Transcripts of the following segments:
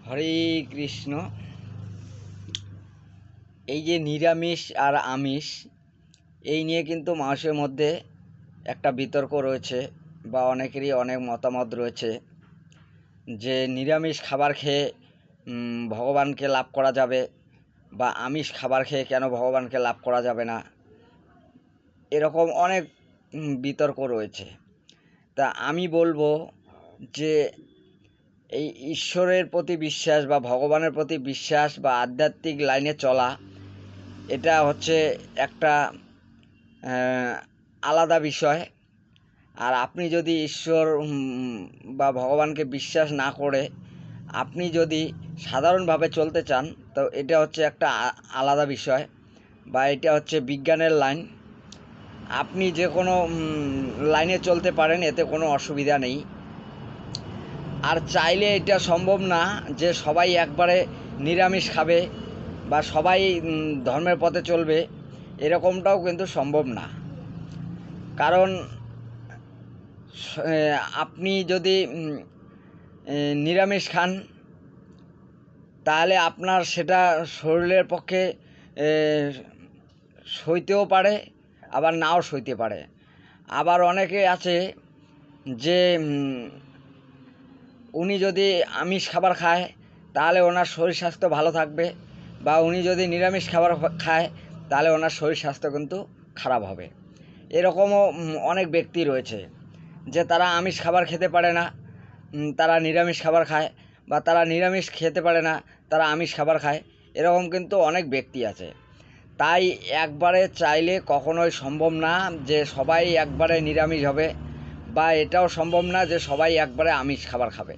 হরে কৃষ্ণ। এই যে নিরামিষ আর আমিষ, এই নিয়ে কিন্তু মানুষের মধ্যে একটা বিতর্ক রয়েছে বা অনেকেরই অনেক মতামত রয়েছে যে নিরামিষ খাবার খেয়ে ভগবানকে লাভ করা যাবে বা আমিষ খাবার খেয়ে কেন ভগবানকে লাভ করা যাবে না, এরকম অনেক বিতর্ক রয়েছে। তা আমি বলবো যে এই ঈশ্বরের প্রতি বিশ্বাস বা ভগবানের প্রতি বিশ্বাস বা আধ্যাত্মিক লাইনে চলা, এটা হচ্ছে একটা আলাদা বিষয়। আর আপনি যদি ঈশ্বর বা ভগবানকে বিশ্বাস না করে আপনি যদি সাধারণভাবে চলতে চান, তো এটা হচ্ছে একটা আলাদা বিষয় বা এটা হচ্ছে বিজ্ঞানের লাইন। আপনি যে কোনো লাইনে চলতে পারেন, এতে কোনো অসুবিধা নেই। আর চাইলে এটা সম্ভব না যে সবাই একবারে নিরামিষ খাবে বা সবাই ধর্মের পথে চলবে, এরকমটাও কিন্তু সম্ভব না। কারণ আপনি যদি নিরামিষ খান, তাহলে আপনার সেটা শরীরের পক্ষে সইতেও পারে, আবার নাও সইতে পারে। আবার অনেকে আছে যে উনি যদি আমিষ খাবার খায় তাহলে ওনার শরীর স্বাস্থ্য ভালো থাকবে, বা উনি যদি নিরামিষ খাবার খায় তাহলে ওনার শরীর স্বাস্থ্য কিন্তু খারাপ হবে। এরকমও অনেক ব্যক্তি রয়েছে যে তারা আমিষ খাবার খেতে পারে না, তারা নিরামিষ খাবার খায়, বা তারা নিরামিষ খেতে পারে না, তারা আমিষ খাবার খায়। এরকম কিন্তু অনেক ব্যক্তি আছে। তাই একবারে চাইলে কখনোই সম্ভব না যে সবাই একবারে নিরামিষ হবে, বা এটাও সম্ভব না যে সবাই একবারে আমিষ খাবার খাবে।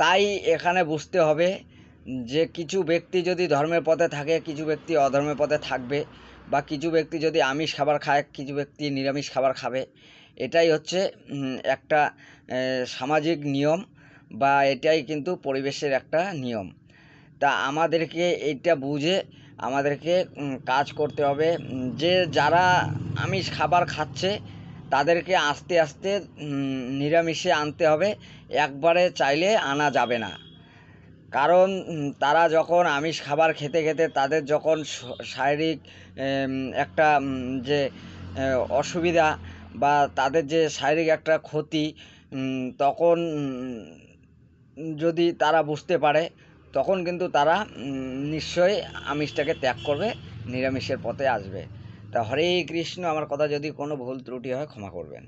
তাই এখানে বুঝতে হবে যে কিছু ব্যক্তি যদি ধর্মের পথে থাকে, কিছু ব্যক্তি অধর্মের পথে থাকবে, বা কিছু ব্যক্তি যদি আমিষ খাবার খায়, কিছু ব্যক্তি নিরামিষ খাবার খাবে। এটাই হচ্ছে একটা সামাজিক নিয়ম, বা এটাই কিন্তু পরিবেশের একটা নিয়ম। তা আমাদেরকে এইটা বুঝে আমাদেরকে কাজ করতে হবে যে যারা আমিষ খাবার খাচ্ছে তাদেরকে আস্তে আস্তে নিরামিষে আনতে হবে, একবারে চাইলে আনা যাবে না। কারণ তারা যখন আমিষ খাবার খেতে খেতে তাদের যখন শারীরিক একটা যে অসুবিধা বা তাদের যে শারীরিক একটা ক্ষতি, তখন যদি তারা বুঝতে পারে, তখন কিন্তু তারা নিশ্চয়ই আমিষটাকে ত্যাগ করবে, নিরামিষের পথে আসবে। তা হরে কৃষ্ণ। আমার কথা যদি কোনো ভুল ত্রুটি হয় ক্ষমা করবেন।